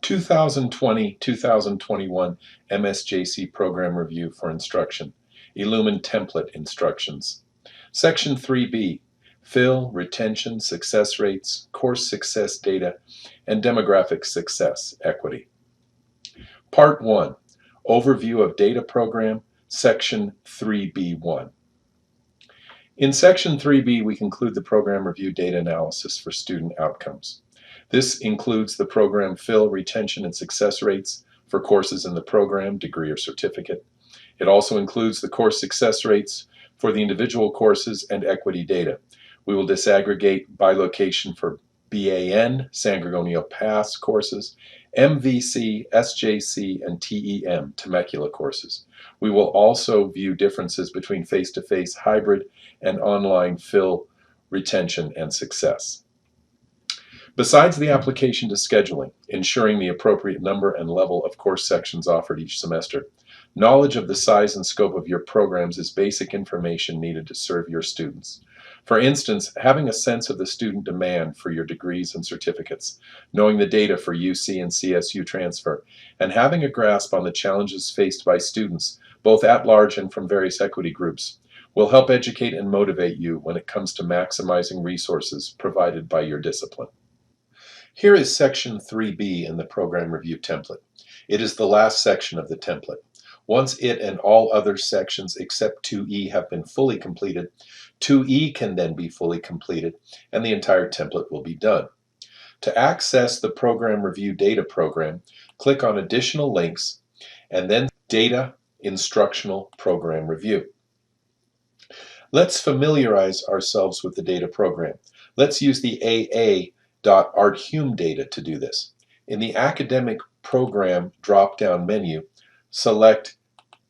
2020-2021 MSJC Program Review for Instruction, Illumine Template Instructions. Section 3B, Fill, Retention, Success Rates, Course Success Data, and Demographic Success Equity. Part 1, Overview of Data Program, Section 3B1. In Section 3B, we conclude the program review data analysis for student outcomes. This includes the program fill, retention, and success rates for courses in the program, degree, or certificate. It also includes the course success rates for the individual courses and equity data. We will disaggregate by location for BAN, San Gorgonio Pass courses, MVC, SJC, and TEM, Temecula courses. We will also view differences between face-to-face, hybrid, and online fill, retention, and success. Besides the application to scheduling, ensuring the appropriate number and level of course sections offered each semester, knowledge of the size and scope of your programs is basic information needed to serve your students. For instance, having a sense of the student demand for your degrees and certificates, knowing the data for UC and CSU transfer, and having a grasp on the challenges faced by students, both at large and from various equity groups, will help educate and motivate you when it comes to maximizing resources provided by your discipline. Here is Section 3B in the Program Review template. It is the last section of the template. Once it and all other sections except 2E have been fully completed, 2E can then be fully completed and the entire template will be done. To access the Program Review Data Program, click on Additional Links and then Data Instructional Program Review. Let's familiarize ourselves with the data program. Let's use the AA.ArtHume data to do this. In the Academic Program drop-down menu, select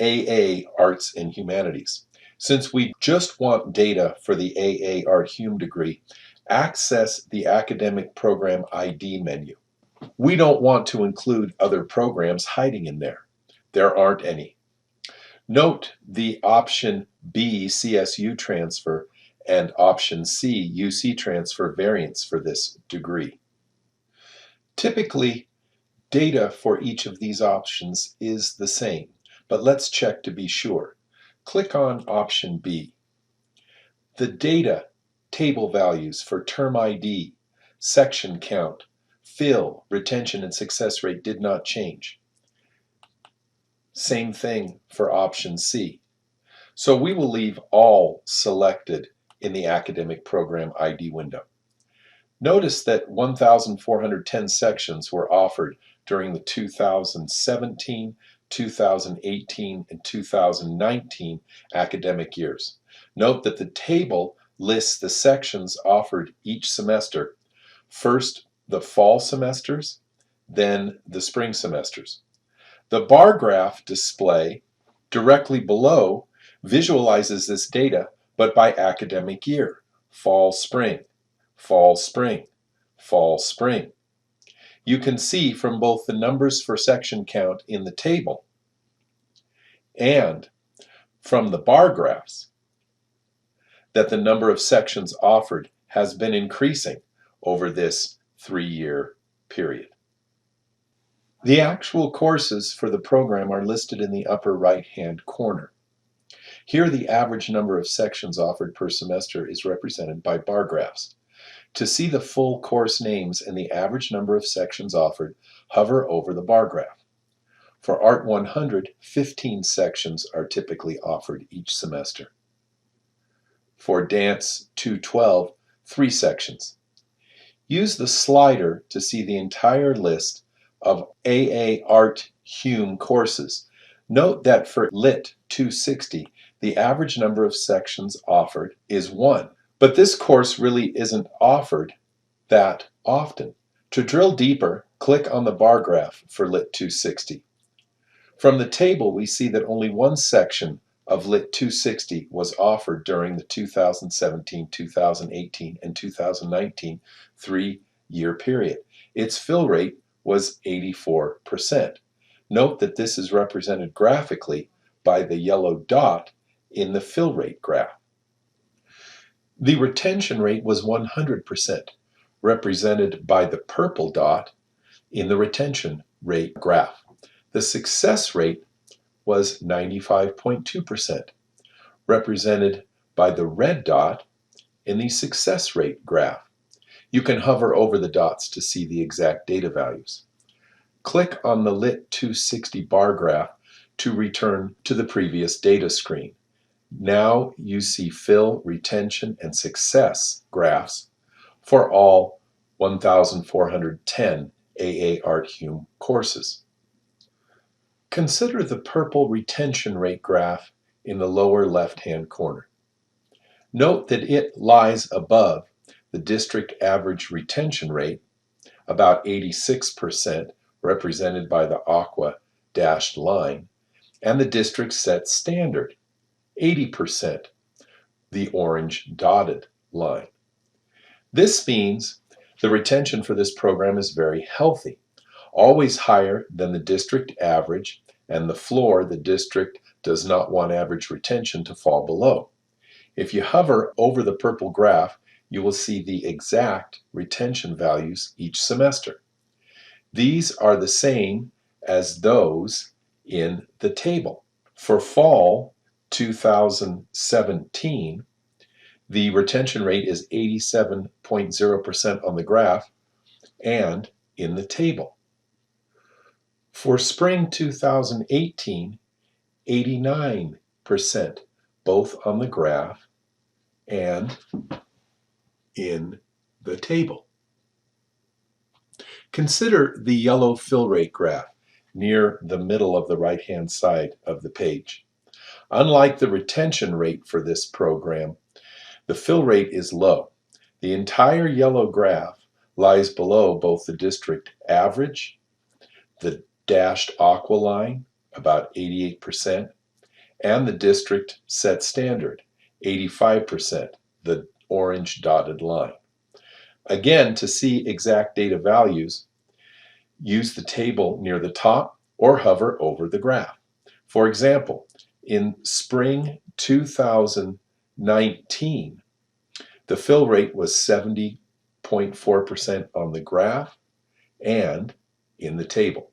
AA Arts and Humanities. Since we just want data for the AA ArtHume degree, access the Academic Program ID menu. We don't want to include other programs hiding in there. There aren't any. Note the option B CSU transfer and option C UC transfer variants for this degree. Typically, data for each of these options is the same, but let's check to be sure. Click on option B. The data table values for term ID, section count, fill, retention, and success rate did not change. Same thing for option C. So we will leave all selected in the Academic Program ID window. Notice that 1,410 sections were offered during the 2017, 2018, and 2019 academic years. Note that the table lists the sections offered each semester. First, the fall semesters, then the spring semesters. The bar graph display directly below visualizes this data, but by academic year: fall, spring, fall, spring, fall, spring. You can see from both the numbers for section count in the table and from the bar graphs that the number of sections offered has been increasing over this 3-year period. The actual courses for the program are listed in the upper right-hand corner. Here, the average number of sections offered per semester is represented by bar graphs. To see the full course names and the average number of sections offered, hover over the bar graph. For Art 100, 15 sections are typically offered each semester. For Dance 212, 3 sections. Use the slider to see the entire list of AA ArtHume courses. Note that for Lit 260, the average number of sections offered is 1. But this course really isn't offered that often. To drill deeper, click on the bar graph for Lit 260. From the table, we see that only one section of Lit 260 was offered during the 2017, 2018, and 2019 3-year period. Its fill rate was 84%. Note that this is represented graphically by the yellow dot in the fill rate graph. The retention rate was 100%, represented by the purple dot in the retention rate graph. The success rate was 95.2%, represented by the red dot in the success rate graph. You can hover over the dots to see the exact data values. Click on the Lit 260 bar graph to return to the previous data screen. Now you see fill, retention, and success graphs for all 1,410 AA Art Hume courses. Consider the purple retention rate graph in the lower left-hand corner. Note that it lies above the district average retention rate, about 86%, represented by the aqua dashed line, and the district set standard, 80%, the orange dotted line. This means the retention for this program is very healthy, always higher than the district average, and the floor the district does not want average retention to fall below. If you hover over the purple graph, you will see the exact retention values each semester. These are the same as those in the table. For fall 2017, the retention rate is 87.0% on the graph and in the table. For spring 2018, 89%, both on the graph and in the table. Consider the yellow fill rate graph near the middle of the right-hand side of the page. Unlike the retention rate for this program, the fill rate is low. The entire yellow graph lies below both the district average, the dashed aqua line, about 88%, and the district set standard, 85%, the orange dotted line. Again, to see exact data values, use the table near the top or hover over the graph. For example, in spring 2019, the fill rate was 70.4% on the graph and in the table.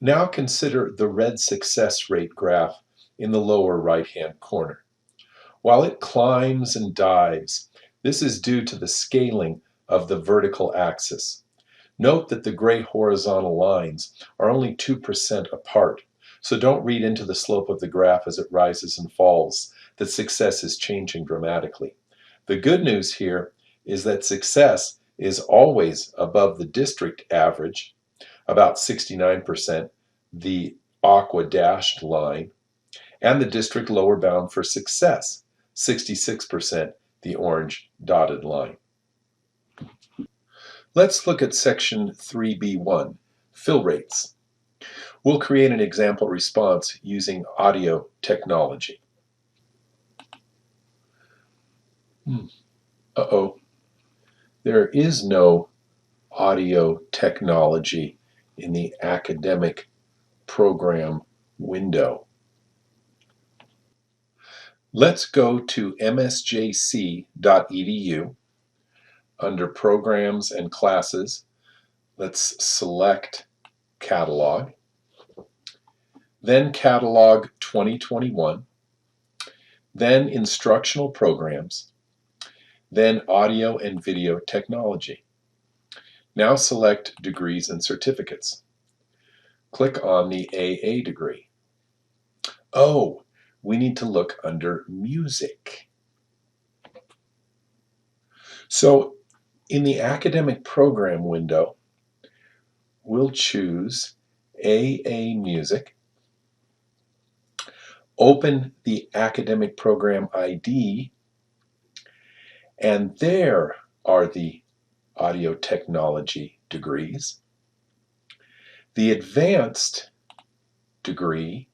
Now consider the red success rate graph in the lower right-hand corner. While it climbs and dives, this is due to the scaling of the vertical axis. Note that the gray horizontal lines are only 2% apart, so don't read into the slope of the graph as it rises and falls that success is changing dramatically. The good news here is that success is always above the district average, about 69%, the aqua dashed line, and the district lower bound for success, 66%, the orange dotted line. Let's look at section 3B1, fill rates. We'll create an example response using audio technology. There is no audio technology in the academic program window. Let's go to msjc.edu. Under Programs and Classes, let's select Catalog, then Catalog 2021, then Instructional Programs, then Audio and Video Technology. Now select Degrees and Certificates. Click on the AA degree. Oh, we need to look under Music. So in the academic program window, we'll choose AA Music, open the academic program ID, and there are the audio technology degrees. The advanced degree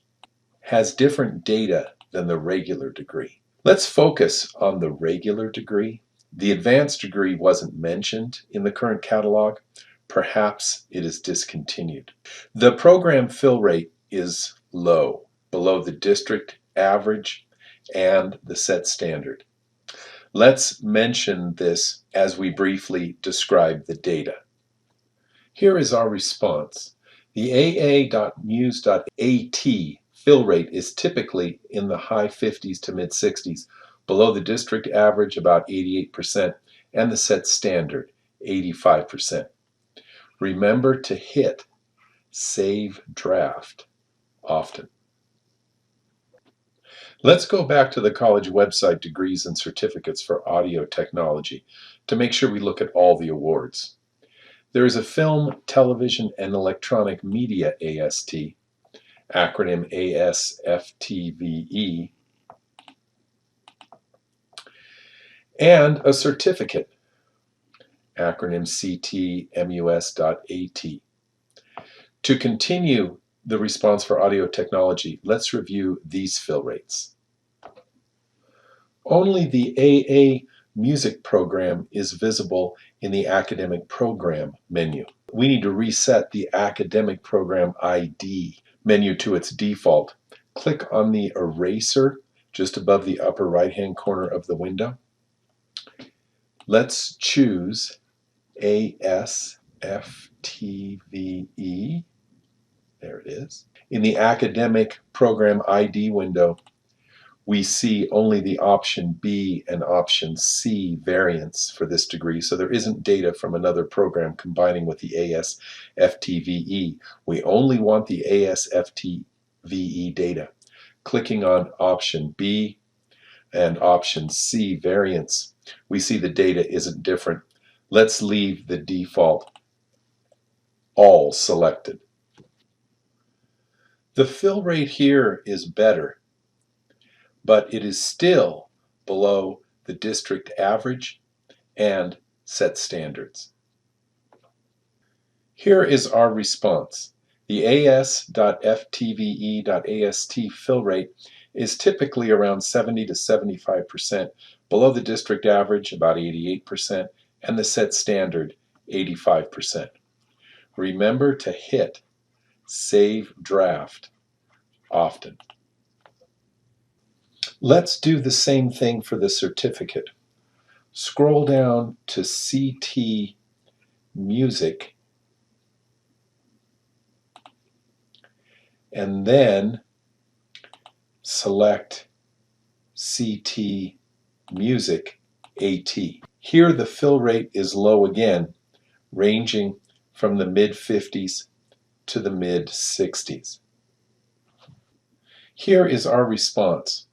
has different data than the regular degree. Let's focus on the regular degree. The advanced degree wasn't mentioned in the current catalog. Perhaps it is discontinued. The program fill rate is low, below the district average and the set standard. Let's mention this as we briefly describe the data. Here is our response. The AA.muse.at fill rate is typically in the high 50s to mid 60s, below the district average about 88%, and the set standard 85%. Remember to hit Save Draft often. Let's go back to the college website Degrees and Certificates for Audio Technology to make sure we look at all the awards. There is a Film, Television, and Electronic Media AST, acronym ASFTVE, and a certificate, acronym CTMUS.AT. To continue the response for audio technology, let's review these fill rates. Only the AA music program is visible in the academic program menu. We need to reset the academic program ID menu to its default. Click on the eraser just above the upper right-hand corner of the window. Let's choose ASFTVE. There it is. In the academic program ID window, we see only the option B and option C variants for this degree, so there isn't data from another program combining with the ASFTVE. We only want the ASFTVE data. Clicking on option B and option C variants, we see the data isn't different. Let's leave the default all selected. The fill rate here is better, but it is still below the district average and set standards. Here is our response. The AS.FTVE.AST fill rate is typically around 70 to 75%, below the district average about 88%, and the set standard 85%. Remember to hit Save Draft often. Let's do the same thing for the certificate. Scroll down to CT Music and then select CT Music AT. Here the fill rate is low again, ranging from the mid-50s to the mid-60s. Here is our response.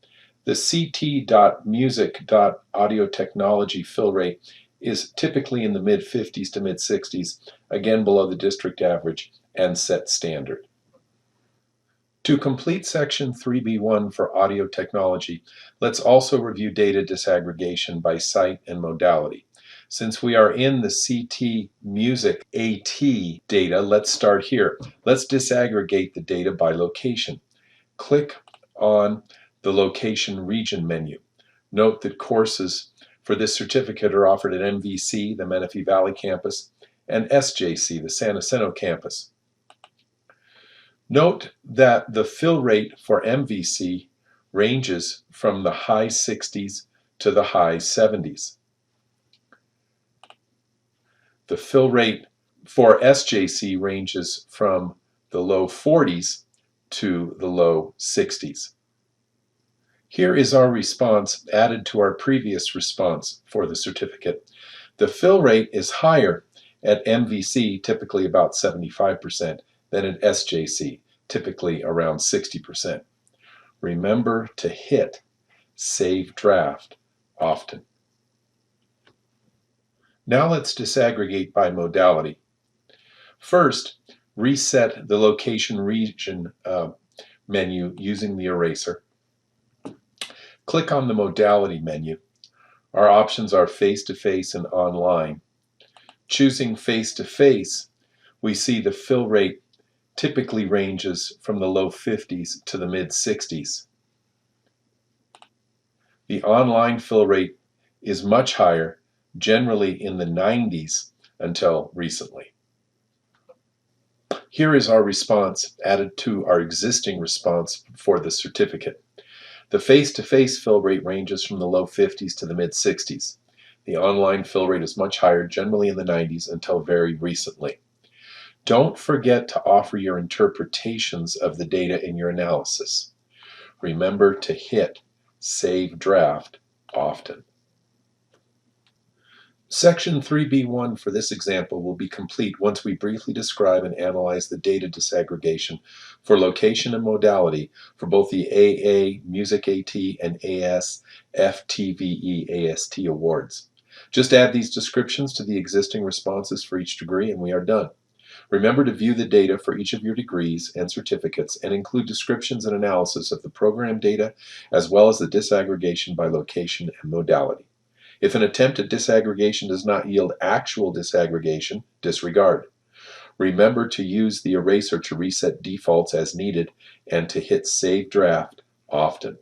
The CT.music.audio technology fill rate is typically in the mid-50s to mid-60s, again below the district average and set standard. To complete section 3B1 for audio technology, let's also review data disaggregation by site and modality. Since we are in the CT Music AT data, let's start here. Let's disaggregate the data by location. Click on the location region menu. Note that courses for this certificate are offered at MVC, the Menifee Valley campus, and SJC, the San Jacinto campus. Note that the fill rate for MVC ranges from the high 60s to the high 70s. The fill rate for SJC ranges from the low 40s to the low 60s. Here is our response added to our previous response for the certificate. The fill rate is higher at MVC, typically about 75%, than at SJC, typically around 60%. Remember to hit Save Draft often. Now let's disaggregate by modality. First, reset the location region menu using the eraser. Click on the modality menu. Our options are face-to-face and online. Choosing face-to-face, we see the fill rate typically ranges from the low 50s to the mid-60s. The online fill rate is much higher, generally in the 90s until recently. Here is our response added to our existing response for the certificate. The face-to-face fill rate ranges from the low 50s to the mid-60s. The online fill rate is much higher, generally in the 90s until very recently. Don't forget to offer your interpretations of the data in your analysis. Remember to hit Save Draft often. Section 3B1 for this example will be complete once we briefly describe and analyze the data disaggregation for location and modality for both the AA Music AT and AS FTVE AST awards. Just add these descriptions to the existing responses for each degree and we are done. Remember to view the data for each of your degrees and certificates and include descriptions and analysis of the program data as well as the disaggregation by location and modality. If an attempt at disaggregation does not yield actual disaggregation, disregard. Remember to use the eraser to reset defaults as needed and to hit Save Draft often.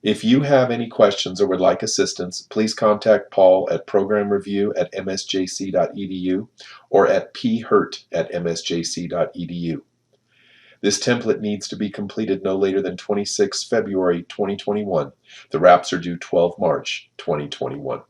If you have any questions or would like assistance, please contact Paul at programreview@msjc.edu or at phurt@msjc.edu. This template needs to be completed no later than 26 February 2021. The wraps are due 12 March 2021.